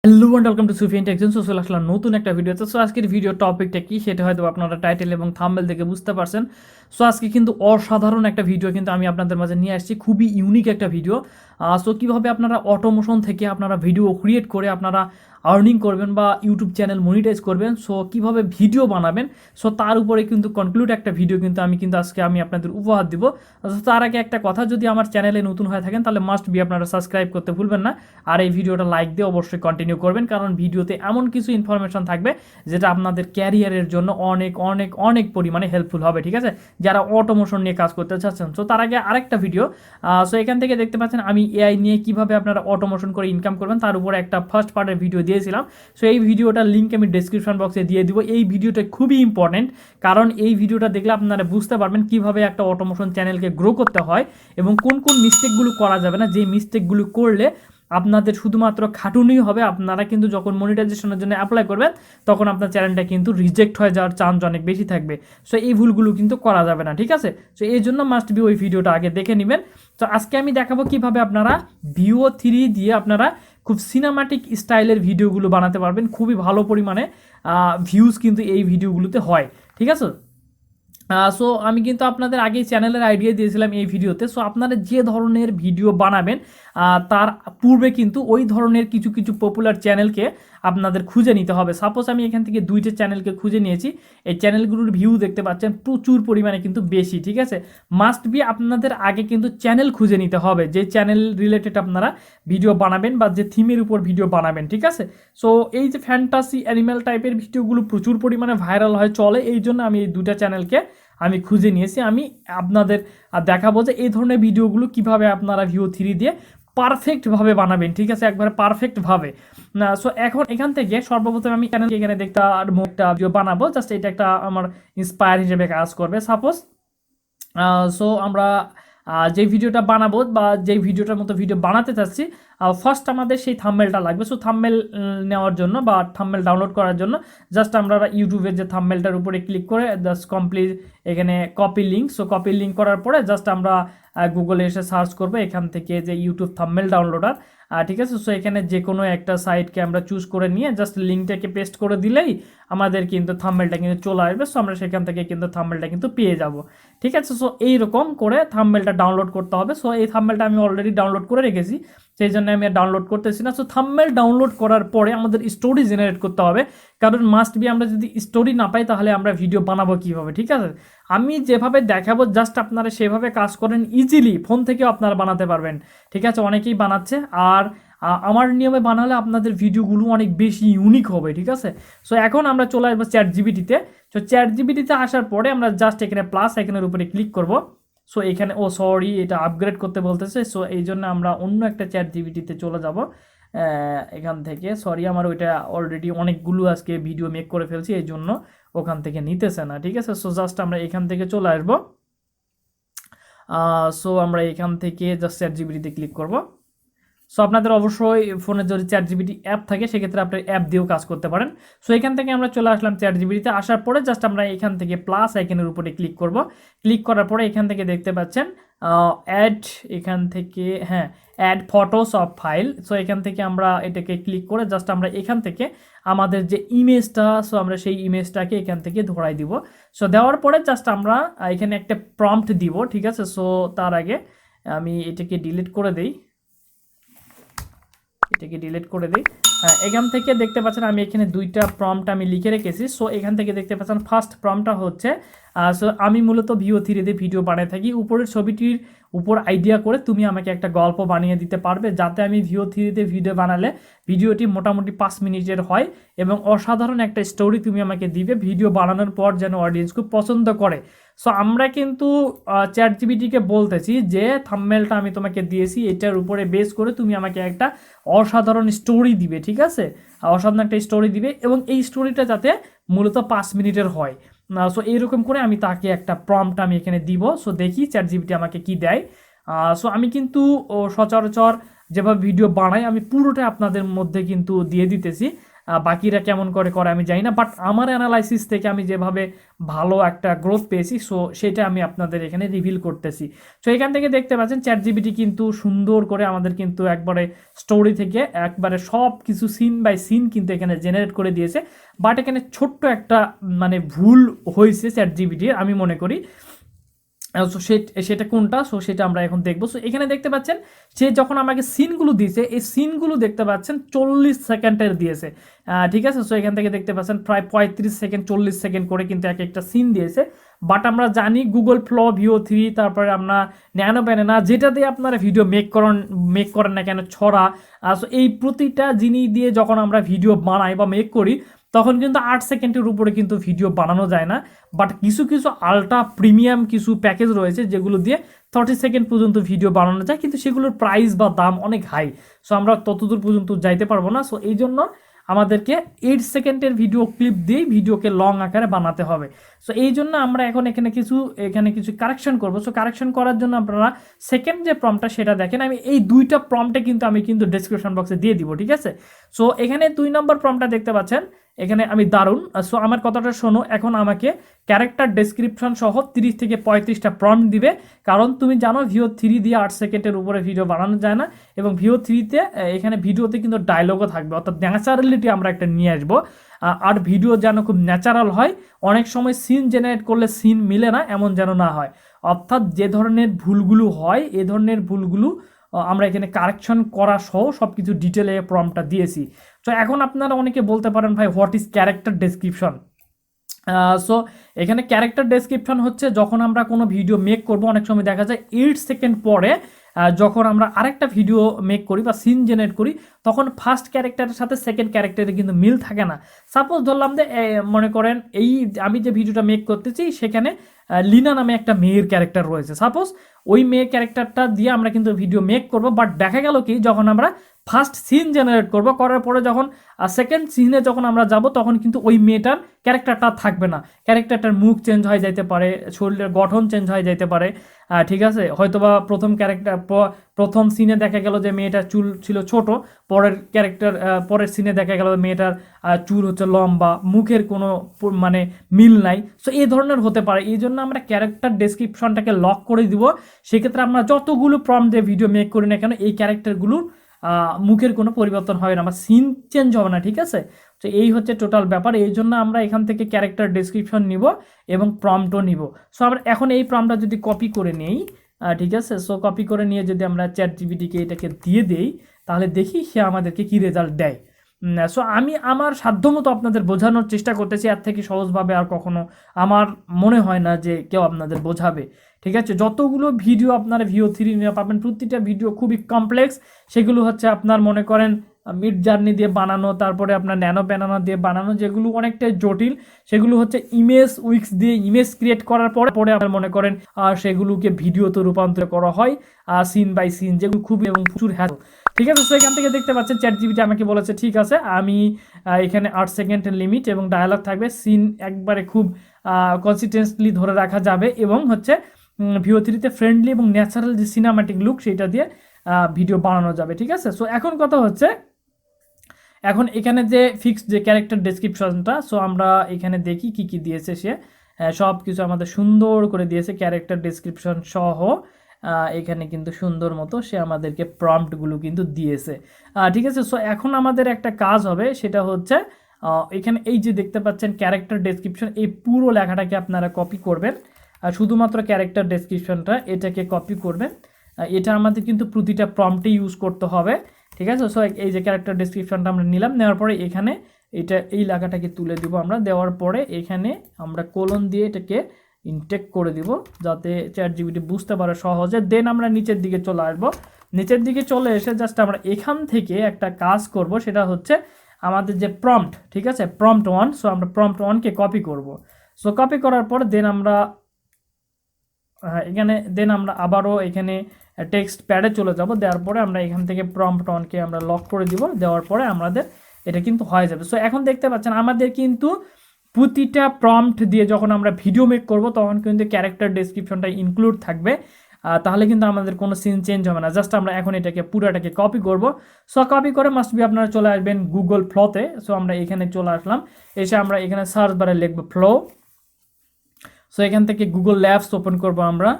Hello and welcome to Sufiyan Tech Zone. So চলে আসলাম নতুন একটা ভিডিওতে। সো আজকের ভিডিও টপিকটা কি সেটা হয়তো আপনারা টাইটেল এবং থাম্বনেল দেখে বুঝতে পারছেন। সো আজকে কিন্তু অসাধারণ একটা ভিডিও কিন্তু আমি আপনাদের মাঝে নিয়ে আসছি, খুবই ইউনিক একটা ভিডিও। সো কীভাবে আপনারা অটোমোশন থেকে আপনারা ভিডিও ক্রিয়েট করে আপনারা আর্নিং করবেন বা ইউটিউব চ্যানেল মনিটাইজ করবেন, সো কীভাবে ভিডিও বানাবেন, সো তার উপরে কিন্তু কনক্লুড একটা ভিডিও কিন্তু আজকে আমি আপনাদের উপহার দিব। তার আগে একটা কথা, যদি আমার চ্যানেলে নতুন হয়ে থাকেন তাহলে মাস্ট বি আপনারা সাবস্ক্রাইব করতে ভুলবেন না, আর এই ভিডিওটা লাইক দিয়ে অবশ্যই কন্টিনিউ করবেন, কারণ ভিডিওতে এমন কিছু ইনফরমেশন থাকবে যেটা আপনাদের ক্যারিয়ারের জন্য অনেক অনেক অনেক পরিমাণে হেল্পফুল হবে, ঠিক আছে, যারা অটোমোশন নিয়ে কাজ করতে চাচ্ছেন। সো তার আগে আরেকটা ভিডিও, সো এখান থেকে দেখতে পাচ্ছেন আমি এআই নিয়ে কিভাবে আপনারা অটোমোশন করে ইনকাম করবেন তার উপরে একটা ফার্স্ট পার্টের ভিডিও দিয়েছিলাম। সো এই ভিডিওটার লিঙ্ক আমি ডিসক্রিপশন বক্সে দিয়ে দিব। এই ভিডিওটা খুবই ইম্পর্টেন্ট, কারণ এই ভিডিওটা দেখলে আপনারা বুঝতে পারবেন কিভাবে একটা অটোমোশন চ্যানেলকে গ্রো করতে হয় এবং কোন কোন মিস্টেকগুলো করা যাবে না, যে মিস্টেকগুলো করলে আপনাদের শুধুমাত্র খাটুনি হবে। আপনারা কিন্তু যখন মনিটাইজেশনের জন্য অ্যাপ্লাই করবেন তখন আপনার চ্যানেলটা কিন্তু রিজেক্ট হয়ে যাওয়ার চান্স অনেক বেশি থাকবে। সো এই ভুলগুলো কিন্তু করা যাবে না, ঠিক আছে। সো এই জন্য মাস্ট বি ওই ভিডিওটা আগে দেখে নেবেন। তো আজকে আমি দেখাবো কিভাবে আপনারা VO3 দিয়ে আপনারা খুব সিনেমাটিক স্টাইলের ভিডিওগুলো বানাতে পারবেন। খুবই ভালো পরিমাণে ভিউজ কিন্তু এই ভিডিওগুলোতে হয়, ঠিক আছে। সো আমি কিন্তু আপনাদের আগেই চ্যানেলের আইডিয়া দিয়েছিলাম এই ভিডিওতে। সো আপনারা যে ধরনের ভিডিও বানাবেন তার পূর্বে কিন্তু ওই ধরনের কিছু কিছু পপুলার চ্যানেলকে আপনাদের খুঁজে নিতে হবে। সাপোজ আমি এখান থেকে দুইটা চ্যানেলকে খুঁজে নিয়েছি, এই চ্যানেলগুলোর ভিউ দেখতে পাচ্ছেন প্রচুর পরিমাণে কিন্তু বেশি, ঠিক আছে। মাস্ট বি আপনাদের আগে কিন্তু চ্যানেল খুঁজে নিতে হবে, যে চ্যানেল রিলেটেড আপনারা ভিডিও বানাবেন বা যে থিমের উপর ভিডিও বানাবেন, ঠিক আছে। সো এই যে ফ্যান্টাসি অ্যানিম্যাল টাইপের ভিডিওগুলো প্রচুর পরিমাণে ভাইরাল হয়, চলে, এই জন্য আমি এই দুটা চ্যানেলকে আমি খুঁজে নিয়েছি। আমি আপনাদের দেখাবো যে এই ধরনের ভিডিওগুলো কিভাবে আপনারা VO3 দিয়ে পারফেক্টভাবে বানাবেন, ঠিক আছে, একবারে পারফেক্টভাবে না। সো এখন এখান থেকে সর্বপ্রথম আমি চ্যানেল এখানে একটা ভিডিও বানাবো, জাস্ট এটা একটা আমার ইন্সপায়ার হিসেবে কাজ করবে। সাপোজ সো আমরা যে ভিডিওটা বানাবো বা যে ভিডিওটার মতো ভিডিও বানাতে চাচ্ছি, ফার্স্ট আমাদের সেই থাম্বনেলটা লাগবে। সো থাম্বনেল নেওয়ার জন্য বা থাম্বনেল ডাউনলোড করার জন্য জাস্ট আমরা ইউটিউবের যে থাম্বনেলটার উপরে ক্লিক করে জাস্ট কমপ্লিট এখানে copy link. So copy link করার পরে জাস্ট আমরা গুগলে এসে সার্চ করবো এখান থেকে যে ইউটিউব থাম্বনেল ডাউনলোডার, ঠিক আছে। সো এখানে যে কোনো একটা সাইটকে আমরা চুজ করে নিয়ে জাস্ট লিঙ্কটাকে পেস্ট করে দিলেই আমাদের কিন্তু থাম্বনেলটা কিন্তু চলে আসবে। সো আমরা সেখান থেকে কিন্তু থাম্বনেলটা কিন্তু পেয়ে যাব, ঠিক আছে। সো এইরকম করে থাম্বনেলটা ডাউনলোড করতে হবে। সো এই থাম্বনেলটা আমি অলরেডি ডাউনলোড করে রেখেছি, সেই জন্য আমি আর ডাউনলোড করতেছি না। সো থাম্বনেল ডাউনলোড করার পরে আমাদের স্টোরি জেনারেট করতে হবে, কারণ মাস্ট বি আমরা যদি স্টোরি না পাই তাহলে আমরা ভিডিও বানাবো কীভাবে, ঠিক আছে। আমি যেভাবে দেখাবো জাস্ট আপনারা সেভাবে কাজ করেন, ইজিলি ফোন থেকেও আপনারা বানাতে পারবেন, ঠিক আছে। অনেকেই বানাচ্ছে, আর আমার নিয়মে বানালে আপনাদের ভিডিওগুলো অনেক বেশি ইউনিক হবে, ঠিক আছে। সো এখন আমরা চলে আসবো ChatGPT-তে। সো ChatGPT-তে আসার পরে আমরা জাস্ট এখানে প্লাস আইকনের উপরে ক্লিক করব। সো এখানে সরি, এটা আপগ্রেড করতে বলতেছে। সো এই জন্য আমরা অন্য একটা ChatGPT-তে চলে যাব এখান থেকে। সরি, আমার ওইটা অলরেডি অনেকগুলো আজকে ভিডিও মেক করে ফেলছি, এই জন্য ওখান থেকে নিতেছে না, ঠিক আছে। সো জাস্ট আমরা এখান থেকে চলে আসবো। সো আমরা এখান থেকে জাস্ট ChatGPT-তে ক্লিক করব। সো আপনাদের অবশ্যই ফোনে যদি ChatGPT অ্যাপ থাকে সেক্ষেত্রে আপনি অ্যাপ দিয়েও কাজ করতে পারেন। সো এখান থেকে আমরা চলে আসলাম ChatGPT-তে। আসার পরে জাস্ট আমরা এখান থেকে প্লাস আইকনের উপরে ক্লিক করব। ক্লিক করার পরে এখান থেকে দেখতে পাচ্ছেন অ্যাড, এখান থেকে হ্যাঁ add photos of file. So এখান থেকে আমরা এটাকে ক্লিক করে জাস্ট আমরা এখান থেকে আমাদের যে ইমেজটা, সো আমরা সেই ইমেজটাকে এখান থেকে ধরাই দিব। সো দেওয়ার পরে জাস্ট আমরা এখানে একটা প্রম্পট দিব, ঠিক আছে। সো তার আগে আমি এটাকে ডিলিট করে দিই, হ্যাঁ। এখান থেকে দেখতে পাচ্ছেন আমি এখানে দুইটা প্রম্পট আমি লিখে রেখেছি। সো এখান থেকে দেখতে পাচ্ছেন ফার্স্ট প্রম্পটটা হচ্ছে সো আমি মূলত VO3 দিয়ে ভিডিও বানিয়ে থাকি, উপরের ছবিটির উপর আইডিয়া করে তুমি আমাকে একটা গল্প বানিয়ে দিতে পারবে, যাতে আমি VO3 দিয়ে ভিডিও বানালে ভিডিওটি মোটামুটি 5 মিনিটের হয় এবং অসাধারণ একটা স্টোরি তুমি আমাকে দিবে, ভিডিও বানানোর পর যেন অডিয়েন্স খুব পছন্দ করে। সো আমরা কিন্তু ChatGPT-কে বলতেছি যে থাম্বনেলটা আমি তোমাকে দিয়েছি, এটার উপরে বেস করে তুমি আমাকে একটা অসাধারণ স্টোরি দিবে, ঠিক আছে, অসাধারণ একটা স্টোরি দিবে এবং এই স্টোরিটা যাতে মূলত 5 মিনিটের হয়। সো এইরকম করে আমি তাকে একটা প্রম্পট আমি এখানে দিব। সো দেখি ChatGPT আমাকে কি দেয়। সো আমি কিন্তু সচরাচর যেভাবে ভিডিও বানাই আমি পুরোটা আপনাদের মধ্যে কিন্তু দিয়ে দিতেছি। বাকিরা কেমন করে করে আমি জানি না, বাট আমার অ্যানালাইসিস থেকে আমি যেভাবে ভালো একটা গ্রোথ পেয়েছি, সো সেটা আমি আপনাদের এখানে রিভিল করতেছি। সো এখান থেকে দেখতে পাচ্ছেন ChatGPT কিন্তু সুন্দর করে আমাদের কিন্তু একবারে স্টোরি থেকে একবারে সব কিছু সিন বাই সিন কিন্তু এখানে জেনারেট করে দিয়েছে। বাট এখানে ছোট্ট একটা মানে ভুল হয়েছে ChatGPT আমি মনে করি। সো সেটা কোনটা, সো সেটা আমরা এখন দেখবো। সো এখানে দেখতে পাচ্ছেন সে যখন আমাকে সিনগুলো দিয়েছে, এই সিনগুলো দেখতে পাচ্ছেন 40 সেকেন্ডের দিয়েছে, ঠিক আছে। সো এখান থেকে দেখতে পাচ্ছেন প্রায় 35 সেকেন্ড 40 সেকেন্ড করে কিন্তু এক একটা সিন দিয়েছে। বাট আমরা জানি গুগল ফ্লো, VO3, তারপরে আমরা ন্যানো ব্যানানা, যেটা দিয়ে আপনারা ভিডিও মেক করেন না কেন, ছড়া, সো এই প্রতিটা জিনিস দিয়ে যখন আমরা ভিডিও বানাই বা মেক করি তখন কিন্তু 8 সেকেন্ডের উপরে কিন্তু ভিডিও বানানো যায় না। বাট কিছু কিছু আলট্রা প্রিমিয়াম কিছু প্যাকেজ রয়েছে যেগুলো দিয়ে 30 সেকেন্ড পর্যন্ত ভিডিও বানানো যায়, কিন্তু সেগুলোর প্রাইস বা দাম অনেক হাই। সো আমরা ততদূর পর্যন্ত যাইতে পারবো না। সো এই জন্য আমাদেরকে 8 সেকেন্ডের ভিডিও ক্লিপ দিয়েই ভিডিওকে লং আকারে বানাতে হবে। সো এই জন্য আমরা এখন এখানে কিছু কারেকশন করবো। সো কারেকশন করার জন্য আপনারা সেকেন্ড যে প্রম্পটটা সেটা দেখেন, আমি এই দুইটা প্রম্পটে কিন্তু আমি ডেসক্রিপশন বক্সে দিয়ে দিব, ঠিক আছে। সো এখানে 2 নম্বর প্রম্পটটা দেখতে পাচ্ছেন, এখানে আমি দারুণ। সো আমার কথাটা শোনো, এখন আমাকে ক্যারেক্টার ডেসক্রিপশন সহ 30 থেকে 35টা প্রম্পট দিবে, কারণ তুমি জানো VO3 দিয়ে 8 সেকেন্ডের উপরে ভিডিও বানানো যায় না, এবং VO3-তে এখানে ভিডিওতে কিন্তু ডায়লগও থাকবে, অর্থাৎ ন্যাচারালিটি আমরা একটা নিয়ে আসবো। আর ভিডিও যেন খুব ন্যাচারাল হয়, অনেক সময় সিন জেনারেট করলে সিন মিলে না, এমন যেন না হয়। অর্থাৎ যে ধরনের ভুলগুলো হয়, এ ধরনের ভুলগুলো আমরা এখানে কারেকশন করা সহ সব কিছু ডিটেলে প্রম্পটটা দিয়েছি। তো এখন আপনারা অনেকে বলতে পারেন ভাই what is character description. So এখানে ক্যারেক্টার ডেসক্রিপশন হচ্ছে যখন আমরা কোনো ভিডিও মেক করব, অনেক সময় দেখা যায় 8 সেকেন্ড পরে যখন আমরা আরেকটা ভিডিও মেক করি বা সিন জেনারেট করি, তখন ফার্স্ট ক্যারেক্টারের সাথে সেকেন্ড ক্যারেক্টারে কিন্তু মিল থাকে না। সাপোজ ধরলাম যে মনে করেন এই আমি যে ভিডিওটা মেক করতেছি সেখানে লিনা নামে একটা মেয়ের ক্যারেক্টার রয়েছে, সাপোজ ওই মেয়ের ক্যারেক্টারটা দিয়ে আমরা কিন্তু ভিডিও মেক করব। বাট দেখা গেল কি, যখন আমরা ফার্স্ট সিন জেনারেট করার পরে যখন সেকেন্ড সিনে যখন আমরা যাব, তখন কিন্তু ওই মেয়েটার ক্যারেক্টারটা থাকবে না, ক্যারেক্টারটার মুখ চেঞ্জ হয়ে যাইতে পারে, শরীরের গঠন চেঞ্জ হয়ে যাইতে পারে, ঠিক আছে। হয়তোবা প্রথম সিনে দেখা গেল যে মেয়েটার চুল ছিল ছোট, পরের সিনে দেখা গেল মেয়েটার চুল হচ্ছে লম্বা, মুখের কোনো মানে মিল নাই। সো এই ধরনের হতে পারে, এই জন্য আমরা ক্যারেক্টার ডেসক্রিপশনটাকে লক করে দিব। সেক্ষেত্রে আমরা যতগুলো প্রম্পট দিয়ে ভিডিও মেক করি না কেন, এই ক্যারেক্টারগুলোর মুখের কোনো পরিবর্তন হবে না বা সিন চেঞ্জ হবে না, ঠিক আছে। তো এই হচ্ছে টোটাল ব্যাপার। এই জন্য আমরা এখান থেকে ক্যারেক্টার ডেসক্রিপশন নিব এবং প্রম্পটও নিব। সো আমরা এখন এই প্রম্পটটা যদি কপি করে নেই, ঠিক আছে। সো কপি করে নিয়ে যদি আমরা ChatGPT-কে এটাকে দিয়ে দেই, তাহলে দেখি সে আমাদেরকে কি রেজাল্ট দেয়। সো আমি আমার সাধ্যমতো আপনাদের বোঝানোর চেষ্টা করতেছি, এর থেকে সহজভাবে আর কখনো আমার মনে হয় না যে কেউ আপনাদের বোঝাবে, ঠিক আছে। যতগুলো ভিডিও আপনারা VO3 নিয়ে পাবেন, প্রতিটা ভিডিও খুবই কমপ্লেক্স। সেগুলো হচ্ছে আপনার মনে করেন মিড জার্নি দিয়ে বানানো, তারপরে আপনার ন্যানো ব্যানানা দিয়ে বানানো, যেগুলো অনেকটাই জটিল। সেগুলো হচ্ছে ইমেজ উইক্স দিয়ে ইমেজ ক্রিয়েট করার পরে আপনার মনে করেন সেগুলোকে ভিডিওতে রূপান্তর করা হয় সিন বাই সিন, যেগুলো খুবই এবং প্রচুর হ্যাঁ, ঠিক আছে। তো এখান থেকে দেখতে পাচ্ছেন ChatGPT আমাকে বলেছে ঠিক আছে, আমি এখানে 8 সেকেন্ডের লিমিট এবং ডায়ালগ থাকবে, সিন একবারে খুব কনসিস্টেন্টলি ধরে রাখা যাবে, এবং হচ্ছে VO3-তে ফ্রেন্ডলি এবং ন্যাচারাল যে সিনেমাটিক লুক সেটা দিয়ে ভিডিও বানানো যাবে, ঠিক আছে। সো এখন কথা হচ্ছে, এখন এখানে যে ফিক্সড যে ক্যারেক্টার ডেসক্রিপশনটা, সো আমরা এখানে দেখি কি কি দিয়েছে সে। সব কিছু আমাদের সুন্দর করে দিয়েছে ক্যারেক্টার ডেসক্রিপশন সহ। এখানে কিন্তু সুন্দর মতো সে আমাদেরকে প্রম্পটগুলো কিন্তু দিয়েছে, ঠিক আছে। সো এখন আমাদের একটা কাজ হবে, সেটা হচ্ছে এখানে এই যে দেখতে পাচ্ছেন ক্যারেক্টার ডেসক্রিপশন, এই পুরো লেখাটাকে আপনারা কপি করবেন, আর শুধুমাত্র ক্যারেক্টার ডেসক্রিপশনটা এটাকে কপি করবেন। এটা আমাদের কিন্তু প্রতিটা প্রম্পটে ইউজ করতে হবে, ঠিক আছে। সো এই যে ক্যারেক্টার ডেসক্রিপশনটা আমরা নিলাম, নেওয়ার পরে এখানে এই লেখাটাকে তুলে দিব আমরা, দেওয়ার পরে এখানে আমরা কোলন দিয়ে এটাকে ইনটেক করে দিব, যাতে ChatGPT বুঝতে পারে সহজে। দেন আমরা নিচের দিকে চলে আসবো, নিচের দিকে চলে এসে জাস্ট আমরা এখান থেকে একটা কাজ করব, সেটা হচ্ছে আমাদের যে প্রম্পট, ঠিক আছে, প্রম্পট 1। সো আমরা প্রম্পট 1-কে কপি করব। সো কপি করার পর দেন আমরা আবারও এখানে টেক্সট প্যাডে চলে যাব, দেওয়ার পরে আমরা এখান থেকে প্রম্পট 1-কে আমরা লক করে দিব, দেওয়ার পরে আমাদের এটা কিন্তু হয়ে যাবে। সো এখন দেখতে পাচ্ছেন আমাদের কিন্তু প্রতিটা প্রম্পট দিয়ে যখন আমরা ভিডিও মেক করব, তখন কিন্তু ক্যারেক্টার ডেসক্রিপশনটা ইনক্লুড থাকবে। তাহলে কিন্তু আমাদের কোনো সিন চেঞ্জ হবে না। জাস্ট আমরা এখন এটাকে পুরোটাকে কপি করব। সো কপি করে মাস্ট বি আপনারা চলে আসবেন গুগল ফ্লোতে। সো আমরা এখানে চলে আসলাম, এসে আমরা এখানে সার্চ বারে লিখবো ফ্লো। সো এখান থেকে গুগল ল্যাবস ওপেন করব আমরা,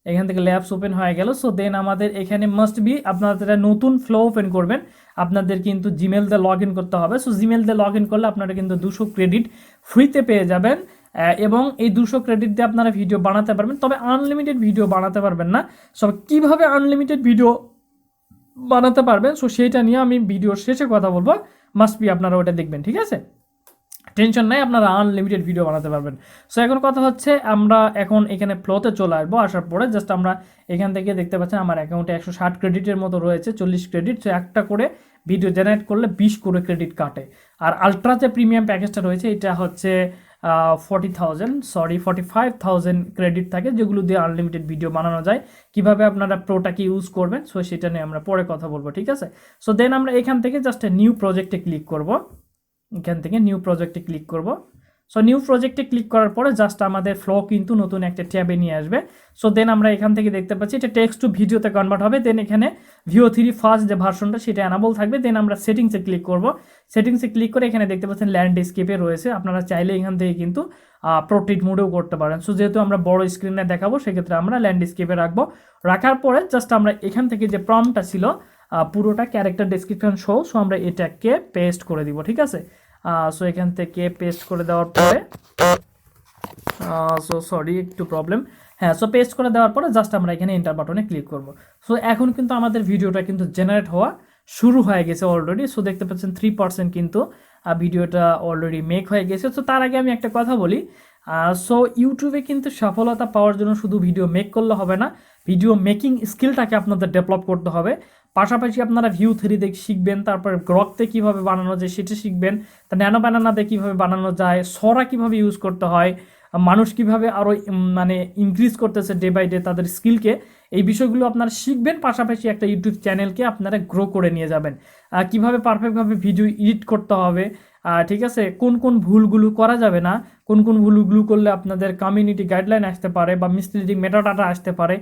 এখান থেকে ল্যাবস ওপেন হয়ে গেল। সো দেন আমাদের এখানে মাস্ট বি আপনারা নতুন ফ্লো ওপেন করবেন, আপনাদের কিন্তু জিমেল দিয়ে লগ ইন করতে হবে। সো জিমেল দিয়ে লগ ইন করলে আপনারা কিন্তু 200 ক্রেডিট ফ্রিতে পেয়ে যাবেন, এবং এই 200 ক্রেডিট দিয়ে আপনারা ভিডিও বানাতে পারবেন। তবে আনলিমিটেড ভিডিও বানাতে পারবেন না। সো কীভাবে আনলিমিটেড ভিডিও বানাতে পারবেন, সো সেইটা নিয়ে আমি ভিডিওর শেষে কথা বলবো, মাস্ট বি আপনারা ওটা দেখবেন, ঠিক আছে? টেনশন নাই, আপনারা আনলিমিটেড ভিডিও বানাতে পারবেন। সো এখন কথা হচ্ছে আমরা এখন এখানে ফ্লোতে চলে আসবো। আসার পরে জাস্ট আমরা এখান থেকে দেখতে পাচ্ছেন আমার অ্যাকাউন্টে 160 ক্রেডিটের মতো রয়েছে, 40 ক্রেডিট। সো একটা করে ভিডিও জেনারেট করলে 20 করে ক্রেডিট কাটে। আর আলট্রা যে প্রিমিয়াম প্যাকেজটা রয়েছে এটা হচ্ছে 45,000 ক্রেডিট থাকে, যেগুলো দিয়ে আনলিমিটেড ভিডিও বানানো যায়। কিভাবে আপনারা প্রোটাকে ইউজ করবেন, সো সেটা নিয়ে আমরা পরে কথা বলবো, ঠিক আছে? সো দেন আমরা এখান থেকে জাস্ট নিউ প্রজেক্টে ক্লিক করব, এখান থেকে নিউ প্রজেক্টে ক্লিক করব। সো নিউ প্রজেক্টে ক্লিক করার পরে জাস্ট আমাদের ফ্লো কিন্তু নতুন একটা ট্যাবে নিয়ে আসবে। সো দেন আমরা এখান থেকে দেখতে পাচ্ছি এটা টেক্সট টু ভিডিওতে কনভার্ট হবে। দেন এখানে VO3 ফার্স্ট যে ভার্সনটা সেটা অ্যানাবল থাকবে। দেন আমরা সেটিংসে ক্লিক করব, সেটিংসে ক্লিক করে এখানে দেখতে পাচ্ছেন ল্যান্ডস্কেপে রয়েছে, আপনারা চাইলে এখান থেকে কিন্তু পোর্ট্রেট মোডেও করতে পারেন। সো যেহেতু আমরা বড় স্ক্রিনে দেখাবো সেক্ষেত্রে আমরা ল্যান্ডস্কেপে রাখবো। রাখার পরে জাস্ট আমরা এখান থেকে যে প্রম্পটটা ছিল পুরোটা ক্যারেক্টার ডেসক্রিপশন শো, সো আমরা এটাকে পেস্ট করে দিব, ঠিক আছে? সো এখান থেকে পেস্ট করে দেওয়ার পরে সো সরি একটু প্রবলেম, হ্যাঁ। সো পেস্ট করে দেওয়ার পরে জাস্ট আমরা এখানে এন্টার বাটনে ক্লিক করব। সো এখন কিন্তু আমাদের ভিডিওটা কিন্তু জেনারেট হওয়া শুরু হয়ে গেছে অলরেডি। সো দেখতে পাচ্ছেন 3% কিন্তু ভিডিওটা অলরেডি মেক হয়ে গেছে। সো তার আগে আমি একটা কথা বলি, সো ইউটিউবে কিন্তু সফলতা পাওয়ার জন্য শুধু ভিডিও মেক করলে হবে না, ভিডিও মেকিং স্কিলটাকে আপনাদের ডেভেলপ করতে হবে। পাশাপাশি আপনারা VO3 দেখে শিখবেন, তারপরে গ্রকতে কীভাবে বানানো যায় সেটা শিখবেন, তা ন্যানো বানানাতে কীভাবে বানানো যায়, সরা কীভাবে ইউজ করতে হয়, মানুষ কীভাবে আরও মানে ইনক্রিজ করতেছে ডে বাই ডে তাদের স্কিলকে, এই বিষয়গুলো আপনারা শিখবেন। পাশাপাশি একটা ইউটিউব চ্যানেলকে আপনারা গ্রো করে নিয়ে যাবেন, কীভাবে পারফেক্টভাবে ভিডিও এডিট করতে হবে, ঠিক আছে? কোন কোন ভুলগুলো করা যাবে না, কোন কোন ভুলগুলো করলে আপনাদের কমিউনিটি গাইডলাইন আসতে পারে বা মিসলিডিং মেটাডাটা আসতে পারে,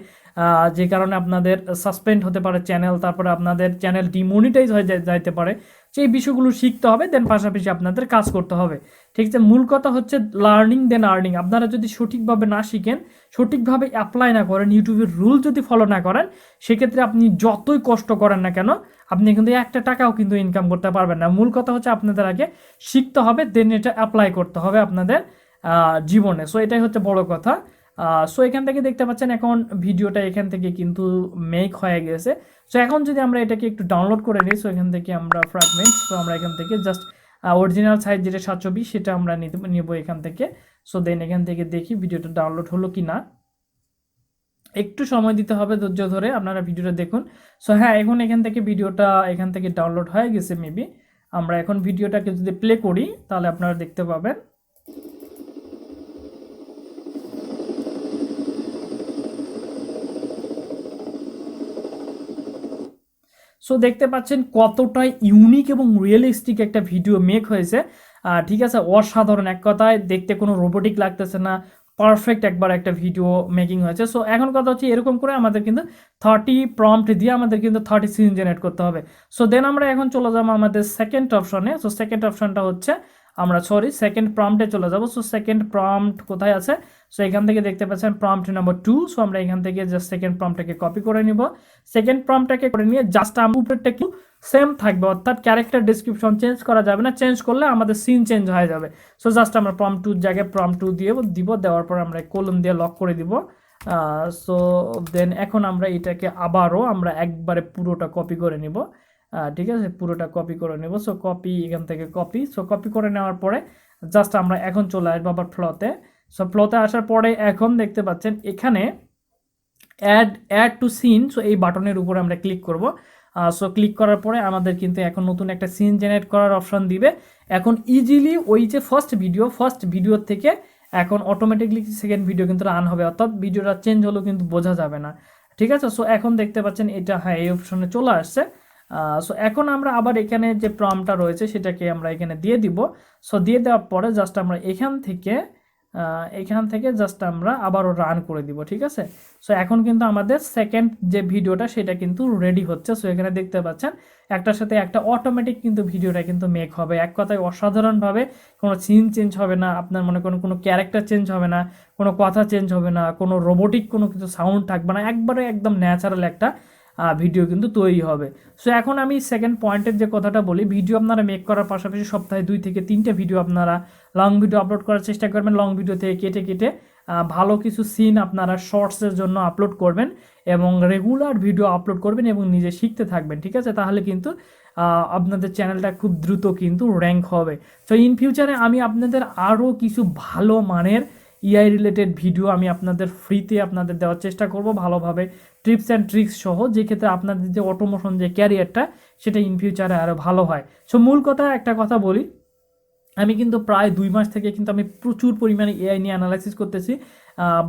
যে কারণে আপনাদের সাসপেন্ড হতে পারে চ্যানেল, তারপরে আপনাদের চ্যানেল ডিমনিটাইজ হয়ে যাইতে পারে। সেই বিষয়গুলো শিখতে হবে, দেন পাশাপাশি আপনাদের কাজ করতে হবে, ঠিক আছে? মূল কথা হচ্ছে লার্নিং দেন আর্নিং। আপনারা যদি সঠিকভাবে না শিখেন, সঠিকভাবে অ্যাপ্লাই না করেন, ইউটিউবের রুল যদি ফলো না করেন, সেক্ষেত্রে আপনি যতই কষ্ট করেন না কেন আপনি কিন্তু একটা টাকাও কিন্তু ইনকাম করতে পারবেন না। মূল কথা হচ্ছে আপনাদের আগে শিখতে হবে, দেন এটা অ্যাপ্লাই করতে হবে আপনাদের জীবনে। সো এটাই হচ্ছে বড় কথা। সো এখান থেকে দেখতে পাচ্ছেন এখন ভিডিওটা এখান থেকে কিন্তু মেক হয়ে গেছে। সো এখন যদি আমরা এটাকে একটু ডাউনলোড করে নিই, সো এখান থেকে আমরা ফ্র্যাগমেন্টস, সো আমরা এখান থেকে জাস্ট অরিজিনাল সাইজ যেটা 720 সেটা আমরা নিব এখান থেকে। সো দেন এখান থেকে দেখি ভিডিওটা ডাউনলোড হলো কি না, একটু সময় দিতে হবে, ধৈর্য ধরে আপনারা ভিডিওটা দেখুন। সো হ্যাঁ, এখন এখান থেকে ভিডিওটা এখান থেকে ডাউনলোড হয়ে গেছে মেবি। আমরা এখন ভিডিওটাকে যদি প্লে করি তাহলে আপনারা দেখতে পাবেন। সো দেখতে পাচ্ছেন কতটা ইউনিক এবং রিয়েলিস্টিক একটা ভিডিও মেক হয়েছে, ঠিক আছে? অসাধারণ, এক কথায় দেখতে কোনো রোবোটিক লাগতেছে না, পারফেক্ট একবার একটা ভিডিও মেকিং হয়েছে। সো এখন কথা হচ্ছে এরকম করে আমাদের কিন্তু 30 প্রম্পট দিয়ে আমাদের কিন্তু 30 সিন জেনারেট করতে হবে। সো দেন আমরা এখন চলে যাবো আমাদের সেকেন্ড অপশনে। সো সেকেন্ড অপশনটা হচ্ছে সেকেন্ড প্রম্পটে চলে যাব। সো সেকেন্ড প্রম্পট কোথায় আছে? সো এখান থেকে দেখতে পাচ্ছেন প্রম্পট নাম্বার 2। সো আমরা এখান থেকে জাস্ট সেকেন্ড প্রম্পটটাকে কপি করে নিব। সেকেন্ড প্রম্পটটাকে করে নিয়ে জাস্ট উপরেরটা একটু সেম থাকবে, অর্থাৎ ক্যারেক্টার ডেসক্রিপশন চেঞ্জ করা যাবে না, চেঞ্জ করলে আমাদের সিন চেঞ্জ হয়ে যাবে। সো জাস্ট আমরা প্রম্পট 2 জায়গায় প্রম্পট 2 দিয়ে দিব, দেওয়ার পর আমরা কোলন দিয়ে লক করে দিব। সো দেন এখন আমরা এটাকে আবারও আমরা একবারে পুরোটা কপি করে নিব, ঠিক আছে? পুরোটা কপি করে নেব। সো কপি, এখান থেকে কপি। সো কপি করে নেওয়ার পরে জাস্ট আমরা এখন চলে আসবো আবার ফ্লোতে। সো ফ্লোতে আসার পরে এখন দেখতে পাচ্ছেন এখানে অ্যাড টু সিন, সো এই বাটনের উপরে আমরা ক্লিক করব। সো ক্লিক করার পরে আমাদের কিন্তু এখন নতুন একটা সিন জেনারেট করার অপশন দিবে। এখন ইজিলি ওই যে ফার্স্ট ভিডিও থেকে এখন অটোমেটিকলি সেকেন্ড ভিডিও কিন্তু রান হবে, অর্থাৎ ভিডিওটা চেঞ্জ হলেও কিন্তু বোঝা যাবে না, ঠিক আছে? সো এখন দেখতে পাচ্ছেন এটা, হ্যাঁ, এই অপশনে চলে আসছে। সো এখন আমরা আবার এখানে যে প্রম্পটটা রয়েছে সেটাকে আমরা এখানে দিয়ে দিব। সো দিয়ে দেওয়ার পরে জাস্ট আমরা এখান থেকে এখান থেকে জাস্ট আমরা আবারও রান করে দিব, ঠিক আছে। সো এখন কিন্তু আমাদের সেকেন্ড যে ভিডিওটা সেটা কিন্তু রেডি হচ্ছে। সো এখানে দেখতে পাচ্ছেন একটার সাথে একটা অটোমেটিক কিন্তু ভিডিওটা কিন্তু মেক হবে। এক কথায় অসাধারণভাবে কোনো সিন চেঞ্জ হবে না, আপনার মনে করেন কোনো ক্যারেক্টার চেঞ্জ হবে না, কোনো কথা চেঞ্জ হবে না, কোনো রোবোটিক কোনো কিছু সাউন্ড থাকবে না, একবারে একদম ন্যাচারাল একটা ভিডিও কিন্তু তৈরি হবে। সো এখন আমি সেকেন্ড পয়েন্টের যে কথাটা বলি, ভিডিও আপনারা মেক করার পাশাপাশি সপ্তাহে 2 থেকে 3টে ভিডিও আপনারা লং ভিডিও আপলোড করার চেষ্টা করবেন। লং ভিডিও থেকে কেটে কেটে ভালো কিছু সিন আপনারা শর্টসের জন্য আপলোড করবেন এবং রেগুলার ভিডিও আপলোড করবেন এবং নিজে শিখতে থাকবেন, ঠিক আছে। তাহলে কিন্তু আপনাদের চ্যানেলটা খুব দ্রুত কিন্তু র্যাঙ্ক হবে। সো ইন ফিউচারে আমি আপনাদের আরও কিছু ভালো মানের ইআই রিলেটেড ভিডিও আমি আপনাদের ফ্রিতে আপনাদের দেওয়ার চেষ্টা করব, ভালোভাবে টিপস অ্যান্ড ট্রিক্স সহ, যে ক্ষেত্রে আপনাদের যে অটোমোশন যে ক্যারিয়ারটা সেটা ইন ফিউচারে আরও ভালো হয়। সো মূল কথা একটা কথা বলি, আমি কিন্তু প্রায় 2 মাস থেকে কিন্তু আমি প্রচুর পরিমাণে এআই নিয়ে অ্যানালাইসিস করতেছি,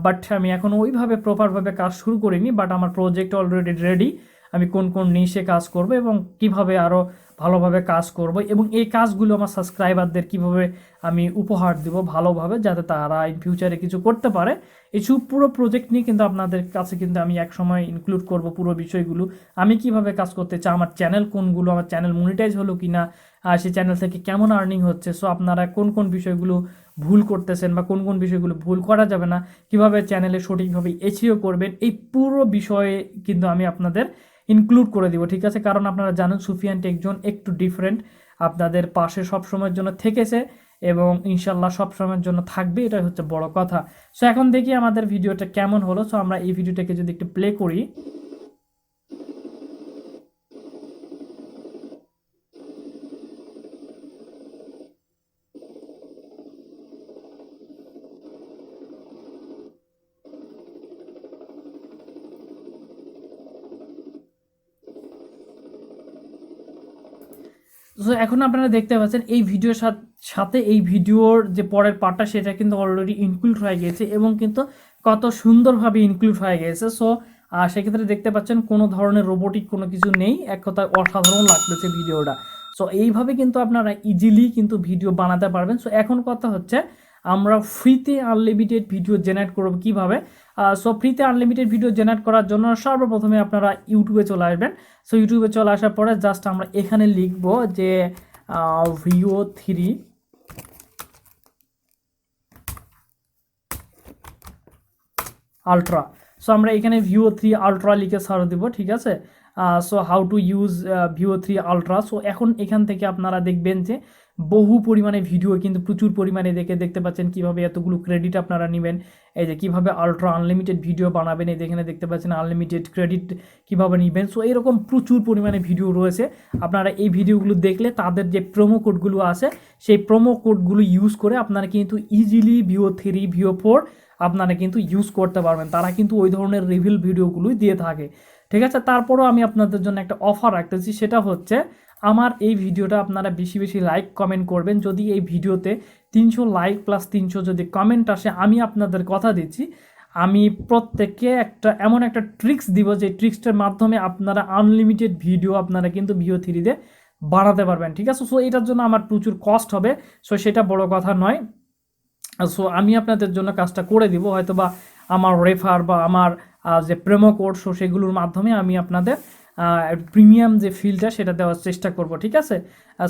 বাট আমি এখন ওইভাবে প্রপারভাবে কাজ শুরু করিনি। বাট আমার প্রজেক্ট অলরেডি রেডি, আমি কোন কোন নিশে কাজ করব এবং কিভাবে আরও ভালোভাবে কাজ করব এবং এই কাজগুলো আমার সাবস্ক্রাইবারদের কিভাবে আমি উপহার দিব ভালোভাবে, যাতে তারা ইন ফিউচারে কিছু করতে পারে। এই পুরো প্রজেক্ট নিয়ে কিন্তু আপনাদের কাছে কিন্তু আমি এক সময় ইনক্লুড করব পুরো বিষয়গুলো, আমি কিভাবে কাজ করতে চাই, আমার চ্যানেল কোনগুলো, আমার চ্যানেল মনিটাইজ হলো কিনা, সেই চ্যানেল থেকে কেমন আর্নিং হচ্ছে, সো আপনারা কোন কোন বিষয়গুলো ভুল করতেছেন বা কোন কোন বিষয়গুলো ভুল করা যাবে না, কিভাবে চ্যানেলে সঠিকভাবে এসইও করবেন, এই পুরো বিষয়ে কিন্তু আমি আপনাদের ইনক্লুড করে দিব, ঠিক আছে। কারণ আপনারা জানেন সুফিয়ান টেকজন একটু ডিফারেন্ট, আপনাদের পাশে সবসময়ের জন্য থেকেছে এবং ইনশাল্লাহ সবসময়ের জন্য থাকবে, এটাই হচ্ছে বড় কথা। সো এখন দেখি আমাদের ভিডিওটা কেমন হলো। সো আমরা এই ভিডিওটাকে যদি একটু প্লে করি, সো এখন আপনারা দেখতে পাচ্ছেন এই ভিডিওর সাথে এই ভিডিওর যে পরের পার্টটা সেটা কিন্তু অলরেডি ইনক্লুড হয়ে গিয়েছে এবং কিন্তু কত সুন্দরভাবে ইনক্লুড হয়ে গেছে। সো সেক্ষেত্রে দেখতে পাচ্ছেন কোনো ধরনের রোবোটিক কোনো কিছু নেই, এক কথায় অসাধারণ লাগতেছে ভিডিওটা। সো এইভাবে কিন্তু আপনারা ইজিলি কিন্তু ভিডিও বানাতে পারবেন। সো এখন কথা হচ্ছে আমরা ফ্রিতে আনলিমিটেড ভিডিও জেনারেট করব কিভাবে। সো ফ্রিতে আনলিমিটেড ভিডিও জেনারেট করার জন্য সর্বপ্রথমে আপনারা ইউটিউবে চলে আসবেন। সো ইউটিউবে চলে আসার পরে জাস্ট আমরা এখানে লিখব যে ভিও 3 আলট্রা। সো আমরা এখানে ভিও 3 আলট্রা লিখে সার্চ দিব, ঠিক আছে। So how to use Veo 3 ultra. So এখন এখান থেকে আপনারা দেখবেন যে বহু পরিমাণে ভিডিও কিন্তু প্রচুর পরিমাণে দেখতে পাচ্ছেন কিভাবে এতগুলো ক্রেডিট আপনারা নেবেন, এই যে কিভাবে আলট্রা আনলিমিটেড ভিডিও বানাবেন, এই যে এখানে দেখতে পাচ্ছেন আনলিমিটেড ক্রেডিট কিভাবে নেবেন। সো এরকম প্রচুর পরিমাণে ভিডিও রয়েছে, আপনারা এই ভিডিওগুলো দেখলে তাদের যে প্রোমো কোডগুলো আছে সেই প্রোমো কোডগুলো ইউজ করে আপনারা কিন্তু ইজিলি ভিও 3 ভিও 4 আপনারা কিন্তু ইউজ করতে পারবেন। তারা কিন্তু ওই ধরনের রিভিল ভিডিওগুলোই দিয়ে থাকে, ঠিক আছে। তারপরও আমি আপনাদের জন্য একটা অফার রাখতেছি, সেটা হচ্ছে আমার এই ভিডিওটা আপনারা বেশি বেশি লাইক কমেন্ট করবেন। যদি এই ভিডিওতে 300 লাইক প্লাস 300 যদি কমেন্ট আসে, আমি আপনাদের কথা দিচ্ছি আমি প্রত্যেককে এমন একটা ট্রিক্স দিব, যে ট্রিক্সটার মাধ্যমে আপনারা আনলিমিটেড ভিডিও আপনারা কিন্তু ভিও 3 বানাতে পারবেন, ঠিক আছে। সো এটার জন্য আমার প্রচুর কস্ট হবে, সো সেটা বড় কথা নয়। সো আমি আপনাদের জন্য কাজটা করে দিব, হয়তো বা আমার রেফার বা আমার যে প্রেমো কোড, সো সেগুলোর মাধ্যমে আমি আপনাদের প্রিমিয়াম যে ফিলটা সেটা দেওয়ার চেষ্টা করব, ঠিক আছে।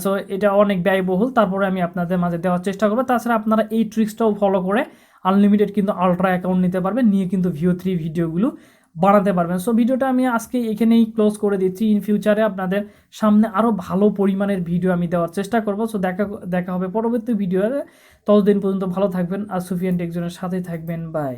সো এটা অনেক ব্যয়বহুল, তারপরে আমি আপনাদের মাঝে দেওয়ার চেষ্টা করবো। তাছাড়া আপনারা এই ট্রিক্সটাও ফলো করে আনলিমিটেড কিন্তু আলট্রা অ্যাকাউন্ট নিতে পারবেন, নিয়ে কিন্তু ভিও 3 ভিডিওগুলো বানাতে পারবেন। সো ভিডিওটা আমি আজকে এখানেই ক্লোজ করে দিচ্ছি। ইন ফিউচারে আপনাদের সামনে আরও ভালো পরিমাণের ভিডিও আমি দেওয়ার চেষ্টা করব। সো দেখা হবে পরবর্তী ভিডিওতে। ততদিন পর্যন্ত ভালো থাকবেন আর সুফিয়ান টেকজনের সাথেই থাকবেন। বাই।